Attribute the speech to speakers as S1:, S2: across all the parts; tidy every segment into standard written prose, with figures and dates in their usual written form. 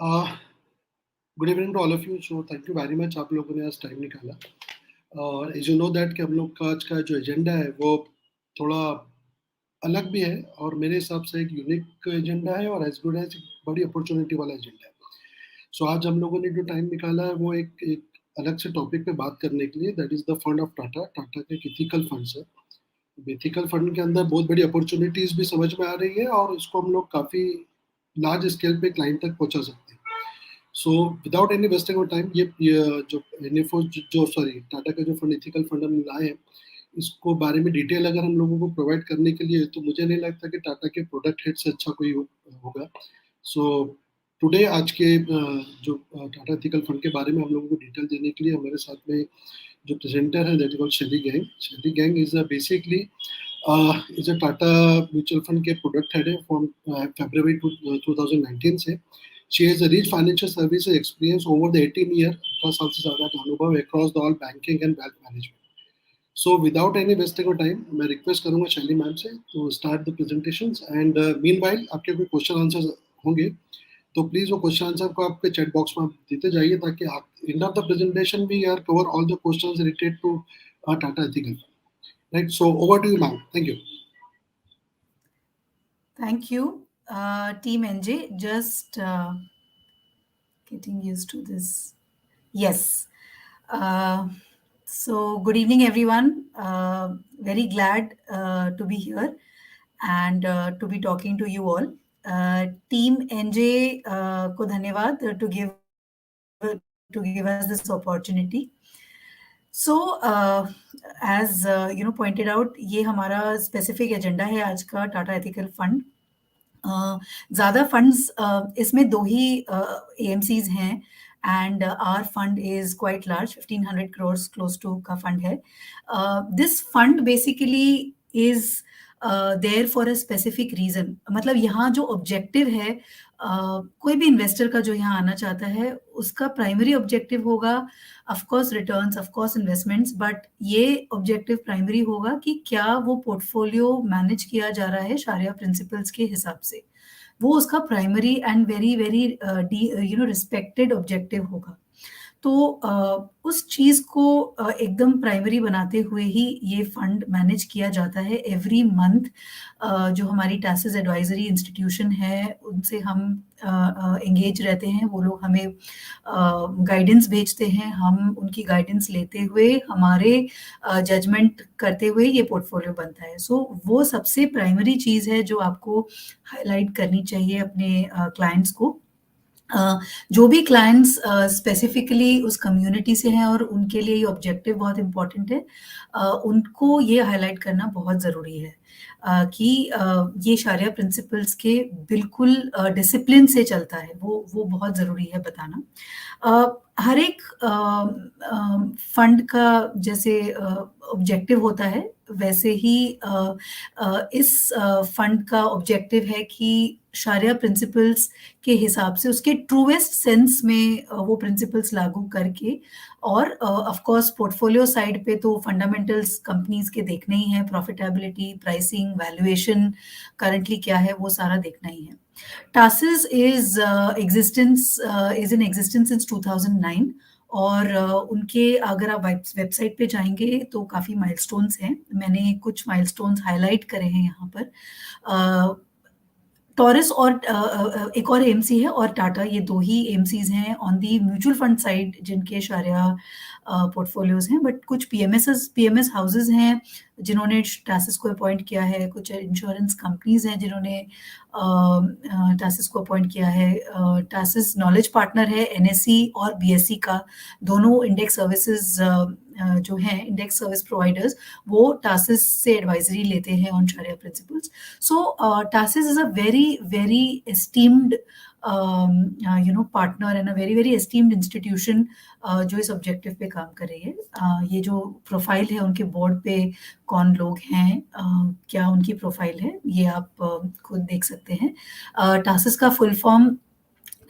S1: Good evening to all of you. So thank you very much, आप लोगों ने आज टाइम निकाला। और एज यू नो दैट कि हम लोग का आज का जो एजेंडा है वो थोड़ा अलग भी है, और मेरे हिसाब से एक यूनिक एजेंडा है, और एज गुड एज बड़ी अपॉर्चुनिटी वाला एजेंडा है। सो आज हम लोगों ने जो टाइम निकाला है वो एक अलग से टॉपिक पे बात करने के लिए, that is the fund of Tata. Tata के इथिकल फंड्स है। इथिकल फंड के अंदर बहुत बड़ी अपॉर्चुनिटीज भी समझ में आ रही है, और इसको हम लोग काफी लार्ज स्केल पे क्लाइंट तक पहुंचा सकते हैं। So without any wasting of time, ये जो एनएफओ जो सॉरी टाटा का जो फंड इथिकल फंड हम लाए हैं, इसको बारे में डिटेल अगर हम लोगों को प्रोवाइड करने के लिए, तो मुझे नहीं लगता कि टाटा के प्रोडक्ट हेड से अच्छा कोई होगा। सो टुडे आज के जो टाटा इथिकल फंड के बारे में हम लोगों को डिटेल देने के लिए हमारे साथ में जो प्रेजेंटर है, that is called Shelly Gang. Shelly Gang is basically is a Tata mutual fund के प्रोडक्ट हेड है फ्रॉम फरवरी 2019 से। She has a rich financial services experience over the 18 year, 18 साल से ज़्यादा का अनुभव across the all banking and wealth management. So without any wasting of time, मैं request करूंगा शैली मैम से to start the presentations, and meanwhile आपके कोई क्वेश्चन आंसर होंगे तो प्लीज वो क्वेश्चन आंसर को आपके चैट बॉक्स में आप देते जाइए, ताकि आप end of the presentation we are cover all the questions related to Tata Ethical. Right. So over to you, ma'am. Thank you.
S2: Thank you, Team NJ. Just getting used to this. Yes. So good evening, everyone. Very glad to be here and to be talking to you all. Team NJ को धन्यवाद to give us this opportunity. So as pointed out, ये हमारा specific agenda है आज का Tata ethical fund. ज़्यादा funds इसमें दो ही AMCs हैं, and our fund is quite large, 1500 crores close to का fund है. This fund basically is there for a specific reason. मतलब यहाँ जो objective है, कोई भी इन्वेस्टर का जो यहाँ आना चाहता है उसका प्राइमरी ऑब्जेक्टिव होगा of course returns, of course investments, but ये ऑब्जेक्टिव प्राइमरी होगा कि क्या वो पोर्टफोलियो मैनेज किया जा रहा है शारिया प्रिंसिपल्स के हिसाब से। वो उसका primary and very very respected objective होगा। तो उस चीज को एकदम प्राइमरी बनाते हुए ही ये फंड मैनेज किया जाता है एवरी मंथ। जो हमारी टैक्सेस एडवाइजरी इंस्टीट्यूशन है उनसे हम एंगेज रहते हैं, वो लोग हमें गाइडेंस भेजते हैं, हम उनकी गाइडेंस लेते हुए हमारे जजमेंट करते हुए ये पोर्टफोलियो बनता है। सो वो सबसे प्राइमरी चीज़ है जो आपको हाईलाइट करनी चाहिए अपने क्लाइंट्स को। जो भी क्लाइंट्स स्पेसिफिकली उस कम्युनिटी से हैं और उनके लिए ये ऑब्जेक्टिव बहुत इम्पोर्टेंट है, उनको ये हाईलाइट करना बहुत ज़रूरी है कि ये शारिया प्रिंसिपल्स के बिल्कुल डिसिप्लिन से चलता है, वो बहुत ज़रूरी है बताना। हर एक फंड का जैसे ऑब्जेक्टिव होता है, वैसे ही इस फंड का ऑब्जेक्टिव है कि शारिया प्रिंसिपल्स के हिसाब से उसके ट्रूएस्ट सेंस में वो प्रिंसिपल्स लागू करके, और ऑफ कोर्स पोर्टफोलियो साइड पे तो फंडामेंटल्स कंपनीज के देखने ही है, प्रॉफिटेबिलिटी, प्राइसिंग, वैल्यूएशन करंटली क्या है, वो सारा देखना ही है। TASIS is in existence since 2009, और उनके अगर आप वेबसाइट पे जाएंगे तो काफ़ी माइलस्टोन्स हैं। मैंने कुछ माइलस्टोन्स हाईलाइट करे हैं यहाँ पर। टॉरस और एक और AMC है, और टाटा, ये दो ही AMCs हैं on the mutual fund side जिनके शारिया पोर्टफोलियोज हैं। बट कुछ PMS हाउसेज हैं जिन्होंने टैसिस को अपॉइंट किया है, कुछ इंश्योरेंस कंपनीज हैं जिन्होंने टैसिस को अपॉइंट किया है। टैसिस नॉलेज पार्टनर है NSE और BSE का, दोनों इंडेक्स सर्विसेज जो हैं, इंडेक्स सर्विस प्रोवाइडर्स, वो टैसिस से एडवाइजरी लेते हैं ऑन शारिया principles. So TASIS is a very esteemed partner and a very esteemed institution जो इस ऑब्जेक्टिव पे काम कर रही है। ये जो प्रोफाइल है उनके बोर्ड पे कौन लोग हैं, क्या उनकी प्रोफाइल है, ये आप खुद देख सकते हैं। टैसिस का full form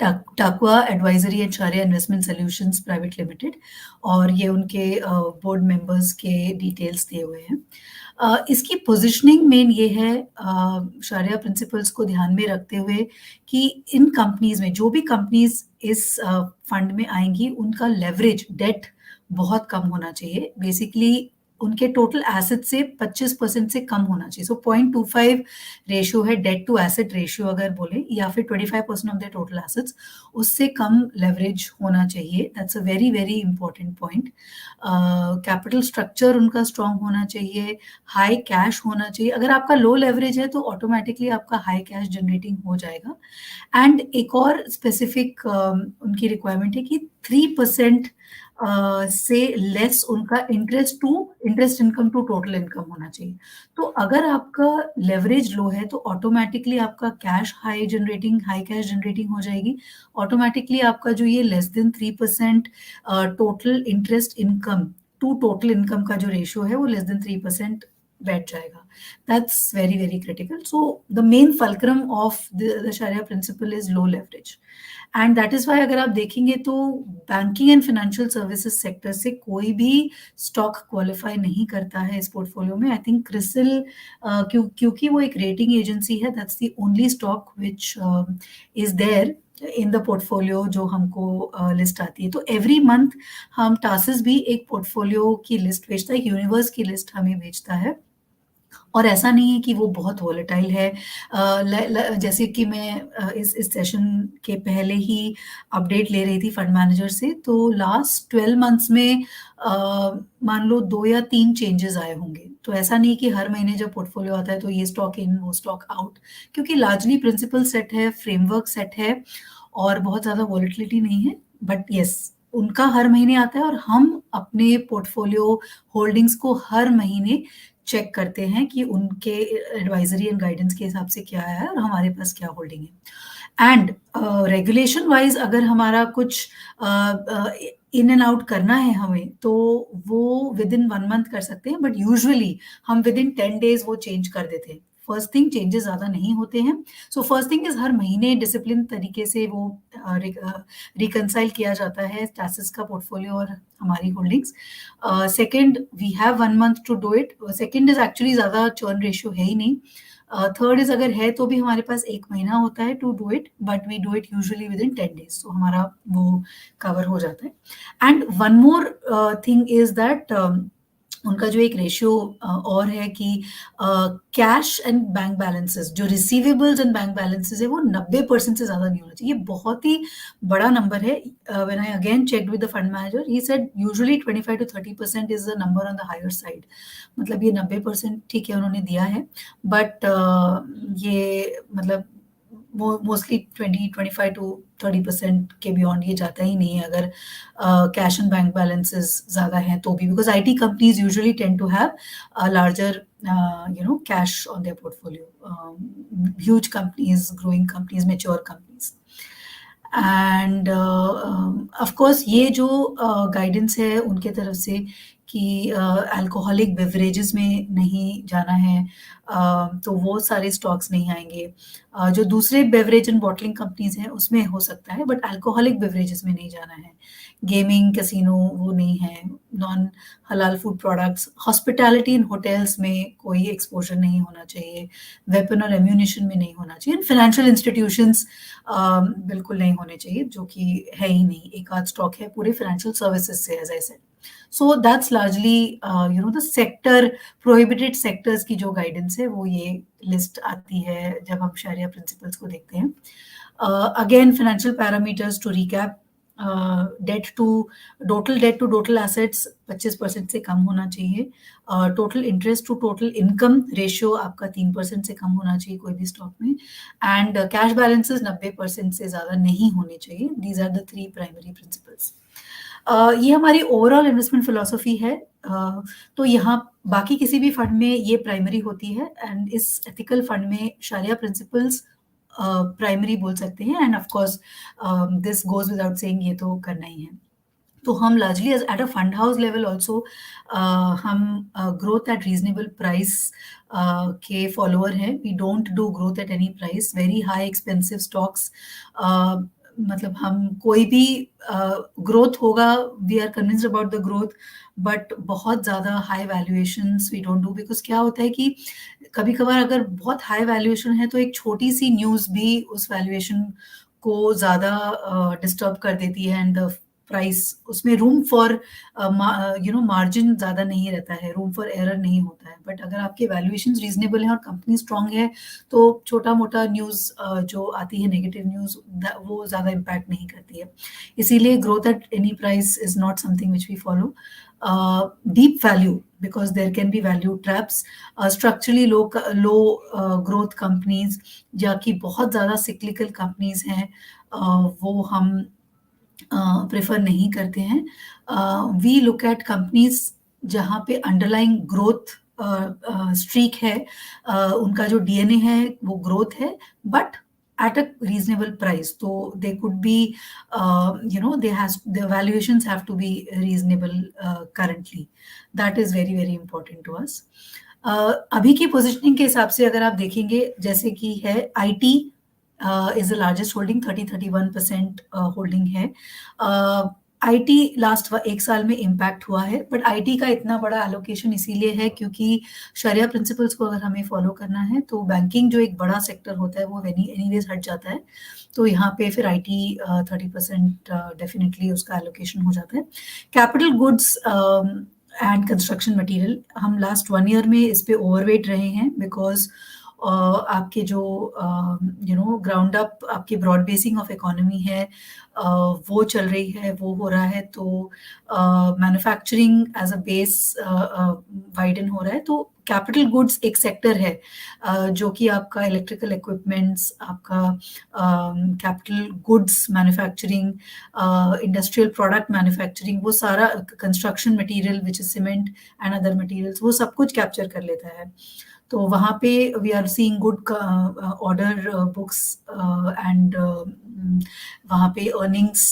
S2: Taqwa advisory and Shariah investment solutions private limited, और ये उनके बोर्ड मेंबर्स के डिटेल्स दिए हुए हैं। इसकी पोजीशनिंग मेन ये है, शारिया प्रिंसिपल्स को ध्यान में रखते हुए, कि इन कंपनीज में जो भी कंपनीज इस फंड में आएंगी उनका लेवरेज डेट बहुत कम होना चाहिए। बेसिकली उनके टोटल एसेट से 25% से कम होना चाहिए। सो 0.25 रेशियो है डेट टू एसेट रेशियो अगर बोले, या फिर 25% ऑफ द टोटल एसेट्स, उससे कम लेवरेज होना चाहिए। That's a very very important point. Capital structure उनका स्ट्रांग होना चाहिए, हाई कैश होना चाहिए। अगर आपका लो लेवरेज है तो ऑटोमेटिकली आपका हाई कैश जनरेटिंग हो जाएगा। एंड एक और स्पेसिफिक उनकी रिक्वायरमेंट है कि 3% से लेस उनका interest income to total income होना चाहिए। तो अगर आपका लेवरेज लो है तो ऑटोमेटिकली आपका कैश हाई कैश जनरेटिंग हो जाएगी। ऑटोमेटिकली आपका जो ये less than 3% total interest income to total income का जो रेशियो है वो लेस देन 3% बैठ जाएगा। That's very very critical. So the main fulcrum of the sharia principle is low leverage, and that is why अगर आप देखेंगे तो banking and financial services sector से कोई भी स्टॉक क्वालिफाई नहीं करता है इस पोर्टफोलियो में। आई थिंक क्रिसिल, क्योंकि वो एक रेटिंग एजेंसी है, that's the only stock which is there in the portfolio जो हमको लिस्ट आती है। तो एवरी मंथ हम टासिस भी एक पोर्टफोलियो की लिस्ट भेजता है, एक यूनिवर्स की लिस्ट हमें भेजता है, और ऐसा नहीं है कि वो बहुत वॉलेटाइल है। जैसे कि मैं इस सेशन के पहले ही अपडेट ले रही थी फंड मैनेजर से, तो लास्ट 12 मंथ्स में मान लो 2 या 3 चेंजेस आए होंगे। तो ऐसा नहीं कि हर महीने जब पोर्टफोलियो आता है तो ये स्टॉक इन वो स्टॉक आउट, क्योंकि लार्जली प्रिंसिपल सेट है, फ्रेमवर्क सेट है, और बहुत ज़्यादा वॉलेटिलिटी नहीं है। बट यस, उनका हर महीने आता है और हम अपने पोर्टफोलियो होल्डिंग्स को हर महीने चेक करते हैं कि उनके एडवाइजरी एंड गाइडेंस के हिसाब से क्या है और हमारे पास क्या होल्डिंग है। एंड रेगुलेशन वाइज अगर हमारा कुछ इन एंड आउट करना है हमें, तो वो विद इन 1 मंथ कर सकते हैं, बट यूजुअली हम विद इन 10 डेज वो चेंज कर देते हैं। फर्स्ट थिंग, चेंजेस ज्यादा नहीं होते हैं। सो फर्स्ट थिंग इज हर महीने डिसिप्लिन तरीके से वो रिकंसाइल किया जाता है टैसेस का पोर्टफोलियो और हमारी holdings. Second, we have 1 month to do it. Second is actually ज्यादा चर्न रेशियो है ही नहीं। थर्ड इज अगर है तो भी हमारे पास 1 महीना होता है to do it, but we do it usually within 10 days, तो हमारा वो कवर हो जाता है। And one more thing is that उनका जो एक रेशियो और है कि कैश एंड बैंक बैलेंसेस, जो रिसीवेबल्स एंड बैंक बैलेंसेस है, वो 90% से ज्यादा नहीं होना चाहिए। ये बहुत ही बड़ा नंबर है। When I again checked with the fund manager, he said usually 25 to 30% is the number on the higher side. मतलब ये 90% ठीक है उन्होंने दिया है, बट ये मतलब मोस्टली 20-25 to 30% के बियॉन्ड ये जाता ही नहीं है अगर कैश एंड बैंक बैलेंसेस ज्यादा हैं तो भी, because IT companies usually tend to have larger cash on their portfolio, huge companies, growing companies, mature companies. And of course ये जो गाइडेंस है उनके तरफ से कि अल्कोहलिक बेवरेजेस में नहीं जाना है, तो वो सारे स्टॉक्स नहीं आएंगे। जो दूसरे बेवरेज एंड बॉटलिंग कंपनीज हैं उसमें हो सकता है, बट अल्कोहलिक बेवरेजेस में नहीं जाना है। गेमिंग, कैसीनो वो नहीं है। नॉन हलाल फूड प्रोडक्ट्स, हॉस्पिटैलिटी इन होटल्स में कोई एक्सपोजर नहीं होना चाहिए। वेपन और एम्यूनिशन में नहीं होना चाहिए। फाइनेंशियल इंस्टीट्यूशंस बिल्कुल नहीं होने चाहिए, जो कि है ही नहीं। एक आध स्टॉक है पूरे फाइनेंशियल सर्विसेज से, as I said. So that's largely the sector, prohibited sectors की जो गाइडेंस है वो ये लिस्ट आती है जब हम शारिया प्रिंसिपल्स को देखते हैं। Again financial parameters to recap, total debt to total assets 25% से कम होना चाहिए। Total interest to total income ratio आपका 3% से कम होना चाहिए कोई भी स्टॉक में। एंड कैश बैलेंसेस 90% से ज्यादा नहीं होने चाहिए। These are the 3 primary principles. ये हमारी ओवरऑल इन्वेस्टमेंट फिलोसफी है। तो यहाँ बाकी किसी भी फंड में ये प्राइमरी होती है, एंड इस एथिकल फंड में शारिया प्रिंसिपल्स प्राइमरी बोल सकते हैं। And of course this goes without saying, ये तो करना ही है। तो हम largely at a fund house level also हम ग्रोथ एट रीजनेबल प्राइस के फॉलोअर हैं। We don't do growth at any price. Very high expensive stocks मतलब हम कोई भी ग्रोथ होगा, we are convinced about the growth, but बहुत ज़्यादा high valuations we don't do, because क्या होता है कि कभी कभार अगर बहुत हाई वैल्यूएशन है तो एक छोटी सी न्यूज़ भी उस वैल्यूएशन को ज़्यादा डिस्टर्ब कर देती है, एंड द प्राइस, उसमें रूम फॉर मार्जिन ज़्यादा नहीं रहता है, रूम फॉर एरर नहीं होता है। बट अगर आपके वैल्यूएशंस रीजनेबल हैं और कंपनी स्ट्रांग है तो छोटा मोटा न्यूज़ जो आती है नेगेटिव न्यूज़, वो ज़्यादा इम्पैक्ट नहीं करती है। इसीलिए growth at any price is not something which we follow. Deep value, because there can be value traps. Structurally low growth companies या कि बहुत ज़्यादा सिक्लिकल कंपनीज हैं, वो हम प्रेफर नहीं करते हैं। वी लुक एट कंपनीज जहाँ पे अंडरलाइंग ग्रोथ स्ट्रीक है, उनका जो डीएनए है वो ग्रोथ है, but at a reasonable price. So they could be, the valuations have to be reasonable currently. That is very, very important to us. अभी की पोजिशनिंग के हिसाब से अगर आप देखेंगे, जैसे कि है IT is the largest holding, 31% holding है। IT लास्ट 1 साल में इम्पैक्ट हुआ है, बट IT का इतना बड़ा एलोकेशन इसीलिए है क्योंकि शरिया प्रिंसिपल्स को अगर हमें फॉलो करना है तो बैंकिंग जो एक बड़ा सेक्टर होता है वो एनीवेज हट जाता है, तो यहाँ पे फिर IT 30% डेफिनेटली उसका एलोकेशन हो जाता है। Capital goods and construction material, हम लास्ट 1 ईयर में इस पे ओवरवेट रहे हैं, बिकॉज आपके जो ग्राउंड अप आपकी ब्रॉड बेसिंग ऑफ इकोनॉमी है वो चल रही है, वो हो रहा है, तो manufacturing as a base widen हो रहा है। तो कैपिटल गुड्स एक सेक्टर है जो कि आपका इलेक्ट्रिकल इक्विपमेंट्स, आपका capital goods manufacturing, industrial product manufacturing, वो सारा construction material which is cement and other materials, वो सब कुछ कैप्चर कर लेता है। तो वहाँ पे we are seeing good order books and वहाँ पे अर्निंग्स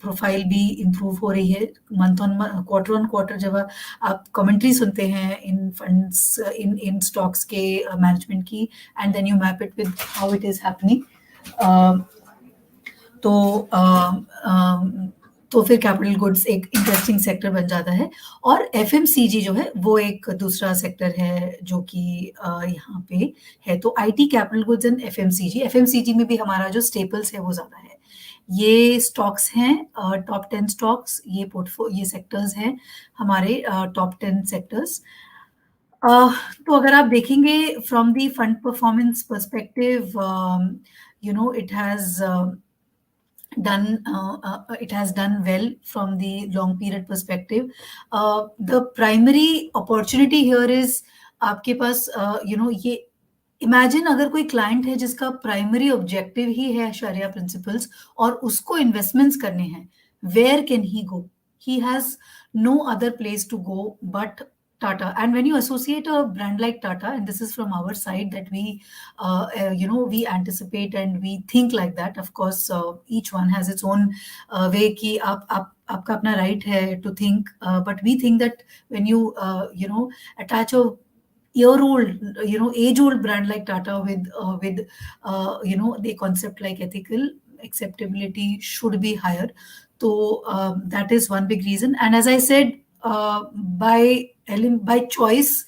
S2: प्रोफाइल भी इम्प्रूव हो रही है मंथ ऑन क्वार्टर। जब आप कमेंट्री सुनते हैं इन फंड्स, इन स्टॉक्स के मैनेजमेंट की, and then you map it with how it is happening, तो फिर कैपिटल गुड्स एक इंटरेस्टिंग सेक्टर बन जाता है। और FMCG जो है वो एक दूसरा सेक्टर है जो कि यहाँ पे है। तो IT, capital goods and FMCG में भी हमारा जो स्टेपल्स है वो ज़्यादा है। ये स्टॉक्स हैं टॉप 10 स्टॉक्स, ये सेक्टर्स हैं हमारे टॉप 10 सेक्टर्स। तो अगर आप देखेंगे from the fund performance perspective, it has done well from the long period perspective. The primary opportunity here is आपके पास ये इमेजिन अगर कोई क्लाइंट है जिसका प्राइमरी ऑब्जेक्टिव ही है शरिया प्रिंसिपल्स और उसको इन्वेस्टमेंट्स करने हैं, where can he go? He has no other place to go but Tata. And when you associate a brand like Tata, and this is from our side that we, we anticipate and we think like that. Of course, each one has its own way कि आपका अपना right है to think, but we think that when you, attach a year-old, age-old brand like Tata with the concept like ethical acceptability should be higher. So that is one big reason. And as I said, by choice,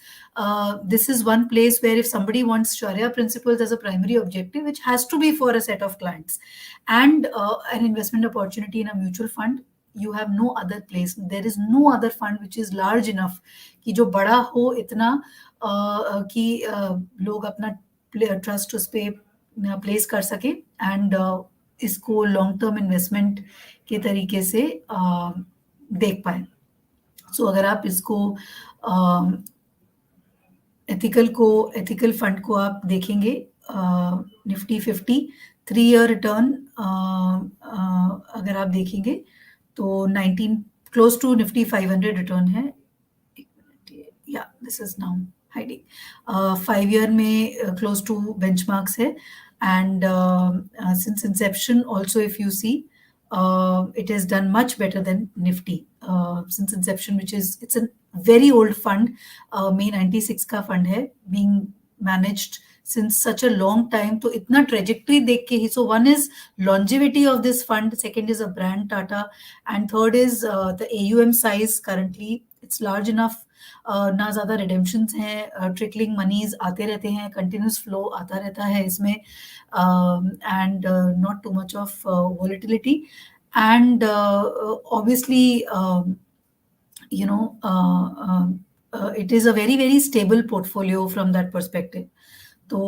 S2: this is one place where if somebody wants Sharia principles as a primary objective, which has to be for a set of clients, and an investment opportunity in a mutual fund, you have no other place. There is no other fund which is large enough कि जो बड़ा हो इतना कि लोग अपना trust उस पे प्लेस कर सके एंड इसको लॉन्ग टर्म इन्वेस्टमेंट के तरीके से देख पाए। सो अगर आप इसको एथिकल फंड को आप देखेंगे, निफ्टी 50 3-year रिटर्न अगर आप देखेंगे तो 19 क्लोज टू निफ्टी 500 रिटर्न है। या this is now hiding 5 year में क्लोज टू बेंचमार्क्स है, and since inception also if you see it has done much better than Nifty since inception, which is it's a very old fund, May 96 का fund है, being managed since such a long time. तो इतना trajectory देख के ही, so one is longevity of this fund, second is a brand Tata, and third is the AUM size currently it's large enough. ना ज़्यादा redemptions हैं, trickling monies आते रहते हैं, continuous flow आता रहता है इसमें, and not too much of volatility, and obviously you know it is a very very stable portfolio from that perspective. तो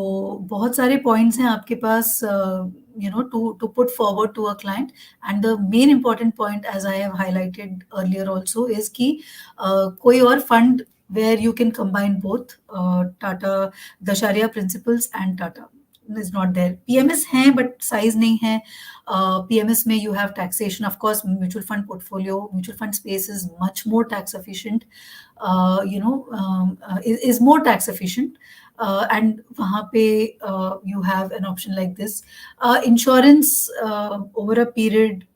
S2: बहुत सारे पॉइंट्स हैं आपके पास you know to put forward to a client, and the main important point as I have highlighted earlier also is कि कोई और fund where you can combine both Tata, the Sharia principles and Tata is not there. PMS हैं but size नहीं है. PMS में you have taxation, of course mutual fund portfolio, mutual fund space is much more tax efficient, you know is more tax efficient. And वहाँ पे you have an option like this. Insurance over a period,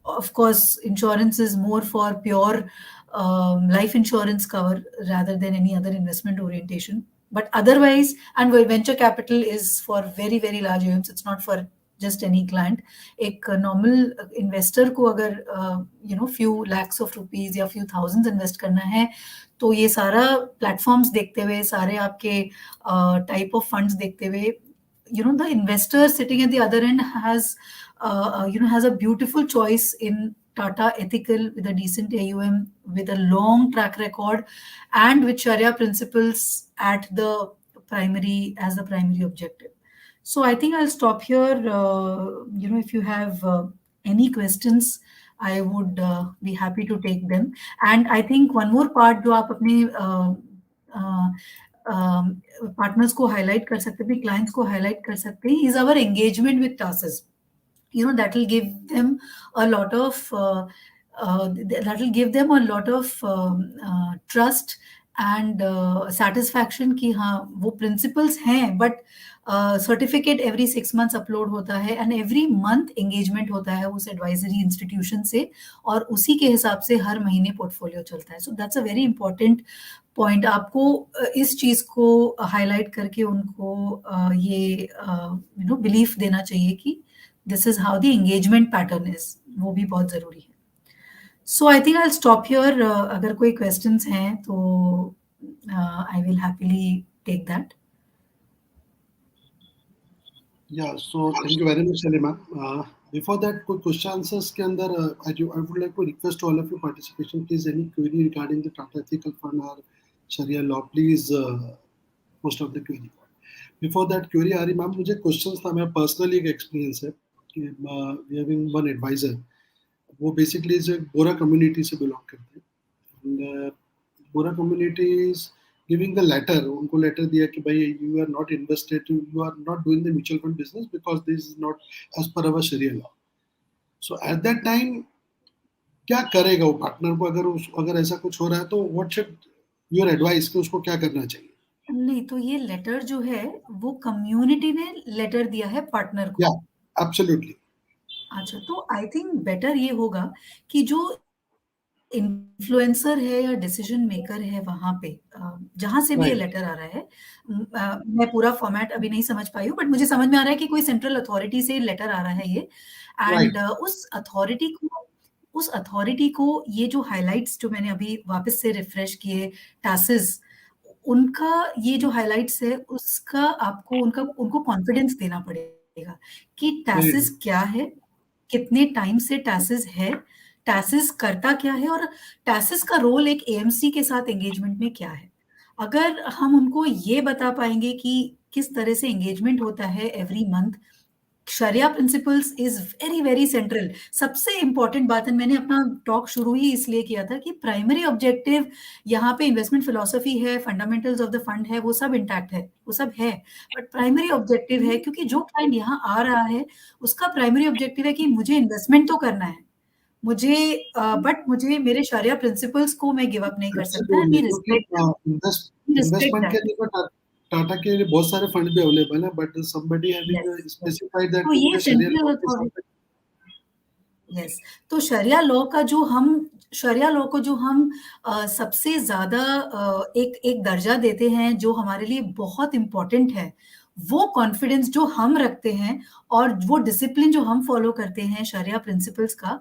S2: of course, insurance is more for pure life insurance cover rather than any other investment orientation. But otherwise, and venture capital is for very very large AUMs. It's not for just any client. एक normal investor को अगर you know few lakhs of rupees या few thousands invest करना है, तो ये सारा platforms देखते हुए, सारे आपके type of funds देखते हुए, you know, the investor sitting at the other end has you know has a beautiful choice in Tata Ethical with a decent AUM, with a long track record, and with Sharia principles at the primary as the primary objective. So I think I'll stop here. You know, if you have any questions, I would be happy to take them. And I think one more part जो आप अपने partners को highlight कर सकते हैं, clients को highlight कर सकते हैं, is our engagement with TASIS. You know, that will give them a lot of trust and satisfaction कि हाँ वो principles हैं, but certificate every 6 months upload होता है, एंड एवरी मंथ एंगेजमेंट होता है उस एडवाइजरी इंस्टीट्यूशन से, और उसी के हिसाब से हर महीने पोर्टफोलियो चलता है. So that's a very important point. आपको इस चीज को हाईलाइट करके उनको ये यू नो बिलीफ देना चाहिए कि this is how the engagement pattern is, वो भी बहुत जरूरी है. So I think I stop here. अगर कोई क्वेश्चंस हैं तो I will happily take that.
S1: Yeah, so thank you very much, Salima. Before that, quick question answers के अंदर I would like to request to all of you participation, please any query regarding the Tata Ethical Fund or Sharia law, please post of the query. Before that query आ रही ma'am, मुझे questions था, मेरा personally एक experience है कि we having one advisor, वो basically जो बोरा community से belong करते हैं, and Bora community is giving the letter, उनको letter दिया कि भाई you are not invested, you are not doing the mutual fund business because this is not as per our Sharia law. So at that time क्या करेगा वो partner को, अगर ऐसा कुछ हो रहा है तो what should your advice कि उसको क्या करना चाहिए?
S2: नहीं, तो ये लेटर जो है वो कम्युनिटी ने लेटर दिया है पार्टनर को.
S1: Yeah, absolutely.
S2: अच्छा, तो आई थिंक बेटर ये होगा कि जो इन्फ्लुएंसर है या डिसीजन मेकर है वहां पे, जहां से भी ये लेटर आ रहा है, मैं पूरा फॉर्मेट अभी नहीं समझ पाई हूँ, बट मुझे समझ में आ रहा है कि कोई सेंट्रल अथॉरिटी से लेटर आ रहा है ये, एंड उस अथॉरिटी को ये जो हाइलाइट्स जो मैंने अभी वापस से रिफ्रेश किए, टासिस, उनका ये जो हाइलाइट्स है उसका आपको उनको कॉन्फिडेंस देना पड़ेगा कि टासिस क्या है, कितने टाइम से टासिस है, टासिस करता क्या है, और टासिस का रोल एक एएमसी के साथ एंगेजमेंट में क्या है. अगर हम उनको ये बता पाएंगे कि किस तरह से एंगेजमेंट होता है every month, sharia principles is very very central. सबसे इंपॉर्टेंट बात है, मैंने अपना टॉक शुरू ही इसलिए किया था कि प्राइमरी ऑब्जेक्टिव यहाँ पे इन्वेस्टमेंट फिलोसफी है, फंडामेंटल्स ऑफ द फंड है, वो सब इंटैक्ट है, वो सब है, बट प्राइमरी ऑब्जेक्टिव है, क्योंकि जो क्लाइंट यहाँ आ रहा है उसका प्राइमरी ऑब्जेक्टिव है कि मुझे इन्वेस्टमेंट तो करना है, मुझे बट मुझे मेरे शरिया प्रिंसिपल्स को मैं गिव अप नहीं कर सकता.
S1: इन्वेस्टमेंट के लिए टाटा के लिए बहुत सारे फंड भी अवेलेबल है, but somebody having specified that
S2: ये सेंट्रल अथॉरिटी. यस, तो शरिया लॉ को जो हम सबसे ज्यादा एक दर्जा देते हैं, जो हमारे लिए बहुत इंपॉर्टेंट है, वो कॉन्फिडेंस जो हम रखते हैं और वो डिसिप्लिन जो हम फॉलो करते हैं शरिया प्रिंसिपल्स का,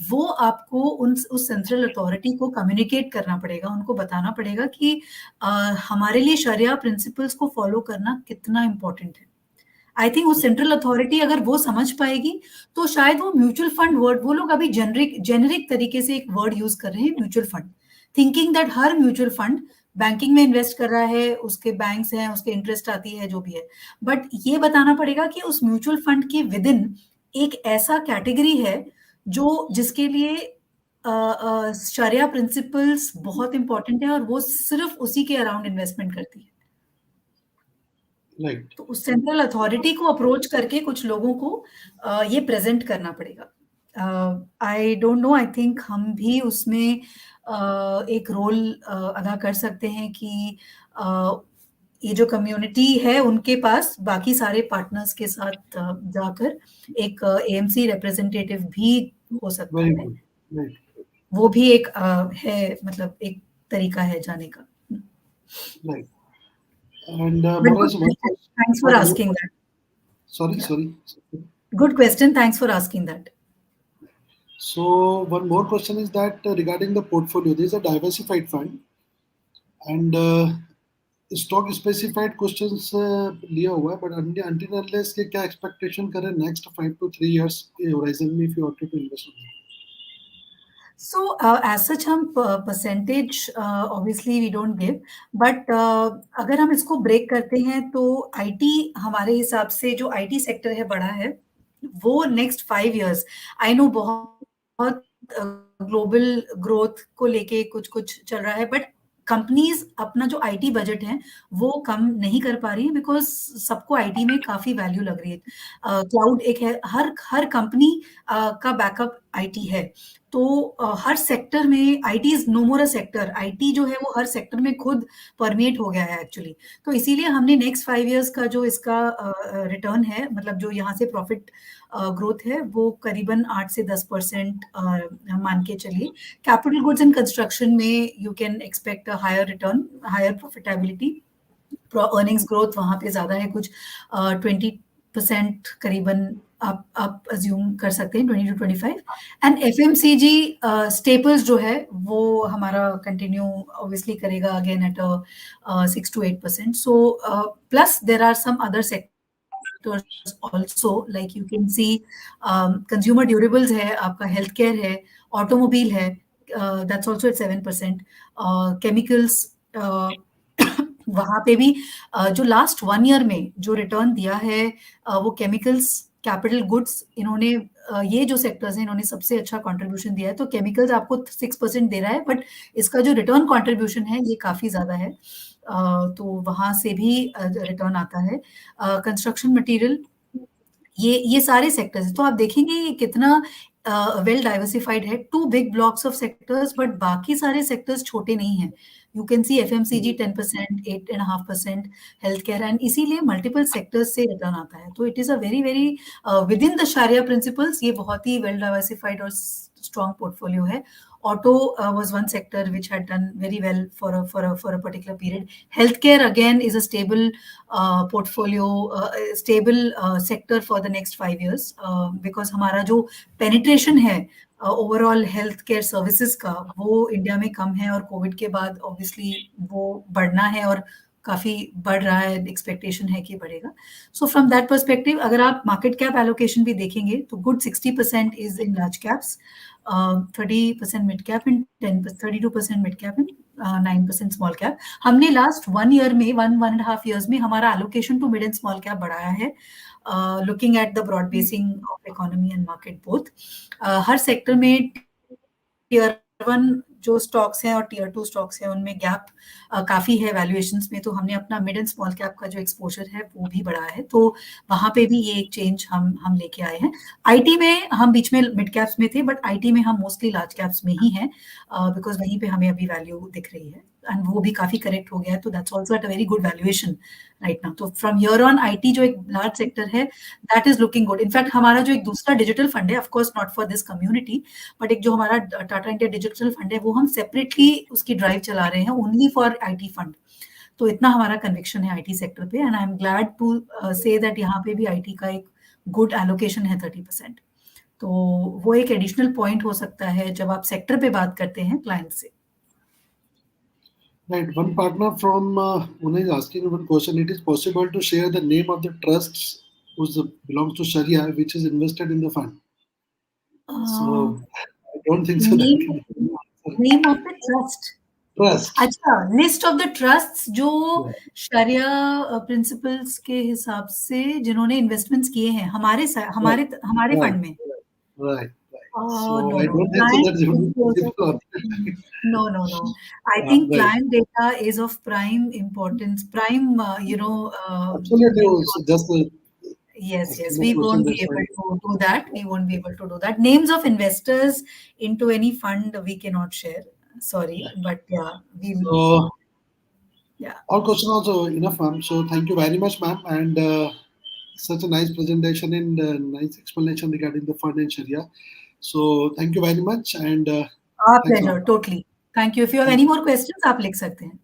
S2: वो आपको उस सेंट्रल अथॉरिटी को कम्युनिकेट करना पड़ेगा, उनको बताना पड़ेगा कि हमारे लिए शरिया प्रिंसिपल्स को फॉलो करना कितना इंपॉर्टेंट है। आई थिंक वो सेंट्रल अथॉरिटी अगर वो समझ पाएगी तो शायद वो म्यूचुअल फंड वर्ड, वो लोग अभी जेनरिक तरीके से एक वर्ड यूज कर रहे हैं mutual fund, thinking that her mutual fund banking में इन्वेस्ट कर रहा है, उसके बैंक्स हैं, उसके इंटरेस्ट आती है, जो भी है। बट ये बताना पड़ेगा कि उस म्यूचुअल फंड के विद इन एक ऐसा कैटेगरी है जो जिसके लिए शरिया प्रिंसिपल्स बहुत इंपॉर्टेंट है और वो सिर्फ उसी के अराउंड इन्वेस्टमेंट करती है।
S1: राइट।
S2: तो उस सेंट्रल अथॉरिटी को अप्रोच करके कुछ लोगों को ये प्रेजेंट करना पड़ेगा। I don't know, I think हम भी उसमें एक रोल अदा कर सकते हैं कि ये जो कम्युनिटी है उनके पास बाकी सारे पार्टनर्स के साथ जाकर एक एएमसी रिप्रेजेंटेटिव भी हो सकता
S1: वेरी
S2: है।
S1: गुड। राइट।
S2: वो भी एक है, मतलब एक तरीका है जाने का।
S1: Right. And
S2: But
S1: more or
S2: good
S1: less
S2: question. Thanks for
S1: one more
S2: asking that.
S1: sorry,
S2: Yeah.
S1: sorry.
S2: Good question. Thanks for asking that.
S1: So one more question is that regarding the portfolio, there is a diversified fund and stock specified questions लिया हुआ है, but until unless के क्या expectation करें next 5 to 3 years के horizon में if you wanted to invest on that?
S2: So, as such, हम percentage obviously we don't give, but अगर हम इसको ब्रेक करते हैं तो आईटी हमारे हिसाब से जो आईटी सेक्टर है बड़ा है, वो नेक्स्ट 5 years, आई नो बहुत ग्लोबल ग्रोथ को लेके कुछ कुछ चल रहा है, बट कंपनीज अपना जो आईटी बजट है वो कम नहीं कर पा रही है बिकॉज सबको आईटी में काफी वैल्यू लग रही है। क्लाउड एक है, हर हर कंपनी का बैकअप आईटी है, तो हर सेक्टर में IT is no more a sector, IT जो है वो हर सेक्टर में खुद परमेट हो गया है एक्चुअली। तो इसीलिए हमने नेक्स्ट 5 years का जो इसका रिटर्न है, मतलब जो यहाँ से प्रॉफिट ग्रोथ है, वो करीबन 8 से 10% मान के चलिए। कैपिटल गुड्स एंड कंस्ट्रक्शन में you can expect a higher return, higher profitability, earnings growth वहां पे ज्यादा है, कुछ 20% करीबन आप अज्यूम कर सकते हैं, 20 to 25। एंड एफएमसीजी स्टेपल्स जो है वो हमारा कंटिन्यू ऑब्वियसली करेगा again at 6 to 8%। So plus there are some other sectors also, like you can see consumer durables है, आपका हेल्थ केयर है, ऑटोमोबाइल है, दैट्स ऑल्सो एट 7%। केमिकल्स वहां पे भी जो लास्ट 1 year में जो रिटर्न दिया है वो केमिकल्स, कैपिटल गुड्स, इन्होंने ये जो सेक्टर्स हैं इन्होंने सबसे अच्छा कंट्रीब्यूशन दिया है। तो केमिकल्स आपको 6% दे रहा है, बट इसका जो रिटर्न कंट्रीब्यूशन है ये काफी ज्यादा है, तो वहां से भी रिटर्न आता है। कंस्ट्रक्शन मटेरियल, ये सारे सेक्टर्स, तो आप देखेंगे ये कितना वेल डाइवर्सिफाइड है, 2 big blocks of sectors, but बाकी सारे सेक्टर्स छोटे नहीं हैं। You can C FMCG 10%, 8.5%, health care, and इसीलिए मल्टीपल सेक्टर्स से रिटर्न आता है। तो it is a very very with in the Shariya principles ये बहुत ही वेल डाइवर्सिफाइड और स्ट्रॉन्ग पोर्टफोलियो है। Auto was one sector which had done very well for a particular period. Healthcare again is a stable portfolio, stable sector for the next 5 years, because हमारा जो penetration है overall health care services का वो India में कम है, और Covid के बाद ऑब्वियसली वो बढ़ना है और काफी बढ़ रहा है, एक्सपेक्टेशन है कि बढ़ेगा। सो फ्रॉम दैट पर्सपेक्टिव अगर आप मार्केट कैप एलोकेशन भी देखेंगे तो good 60% is in large caps, 30% mid cap and 32% mid cap and 9% small cap. हमने लास्ट 1 year में 1.5 years में हमारा allocation to mid and small cap बढ़ाया है, looking at the broad basing of economy and market both. हर sector में tier 1 जो stocks हैं और टियर 2 स्टॉक्स हैं उनमें गैप काफी है वैल्यूएशंस में, तो हमने अपना मिड एंड स्मॉल कैप का जो एक्सपोजर है वो भी बढ़ा है, तो वहां पे भी ये एक चेंज हम लेके आए हैं। आईटी में हम बीच में मिड कैप्स में थे, बट आईटी में हम मोस्टली लार्ज कैप्स में ही हैं, बिकॉज वहीं पे हमें अभी वैल्यू दिख रही है, एंड वो भी काफी करेक्ट हो गया है, तो that's also at a very good valuation right now. तो फ्रॉम हियर ऑन आईटी जो एक लार्ज सेक्टर है that is looking good. In fact हमारा जो एक दूसरा डिजिटल फंड है, of course not for this community, but एक जो हमारा टाटा इंडिया डिजिटल फंड है वो हम सेपरेटली उसकी ड्राइव चला रहे हैं ओनली फॉर आईटी फंड। तो इतना हमारा कन्विक्शन है आईटी सेक्टर पे, and I am glad to say that यहाँ पे भी आईटी का एक गुड एलोकेशन है 30%. तो वो एक एडिशनल पॉइंट हो सकता है जब आप सेक्टर पे बात करते हैं क्लाइंट से.
S1: Right. One partner from Pune is asking one question. It is possible to share the name of the trusts which belongs to Sharia, which is invested in the fund. So I don't think so.
S2: Name of the trust.
S1: Trust.
S2: अच्छा, list of the trusts जो शरिया principles के हिसाब से जिन्होंने investments किए हैं हमारे fund में.
S1: Right.
S2: No.
S1: I don't think so that you will possible.
S2: No. I think client data is of prime importance. Prime,
S1: Absolutely. Just
S2: yes. We won't be able to do that. We won't be able to do that. Names of investors into any fund we cannot share. Sorry, but yeah, we will. Yeah.
S1: All questions also enough, ma'am. So thank you very much, ma'am, and such a nice presentation and nice explanation regarding the fund and Sharia. So thank you very much, and
S2: our pleasure, totally. Thank you. If you have any more questions, आप लिख सकते हैं.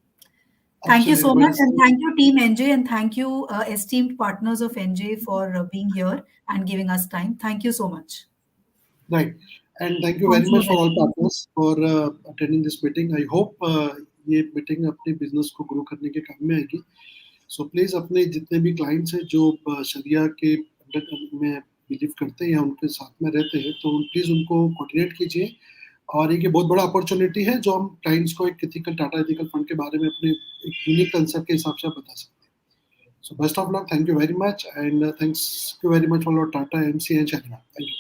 S2: Thank you so much, and thank you Team NJ, and thank you esteemed partners of NJ for being here and giving us time. Thank you so much.
S1: Right, and thank you very much for all partners for attending this meeting. I hope ये meeting अपने business को grow करने के काम में आएगी. So please अपने जितने भी क्लाइंट्स हैं जो शरिया के अंडर में बिलीव करते हैं या उनके साथ में रहते हैं, तो प्लीज उनको कोऑर्डिनेट कीजिए. और एक बहुत बड़ा अपॉर्चुनिटी है जो हम क्लाइंट्स को एक एथिकल टाटा एथिकल फंड के बारे में अपने एक यूनिक कंसेप्ट के हिसाब से बता सकते हैं. So best of luck. Thank you very much, and thanks you very much for Tata MC and शरिया. Thank you.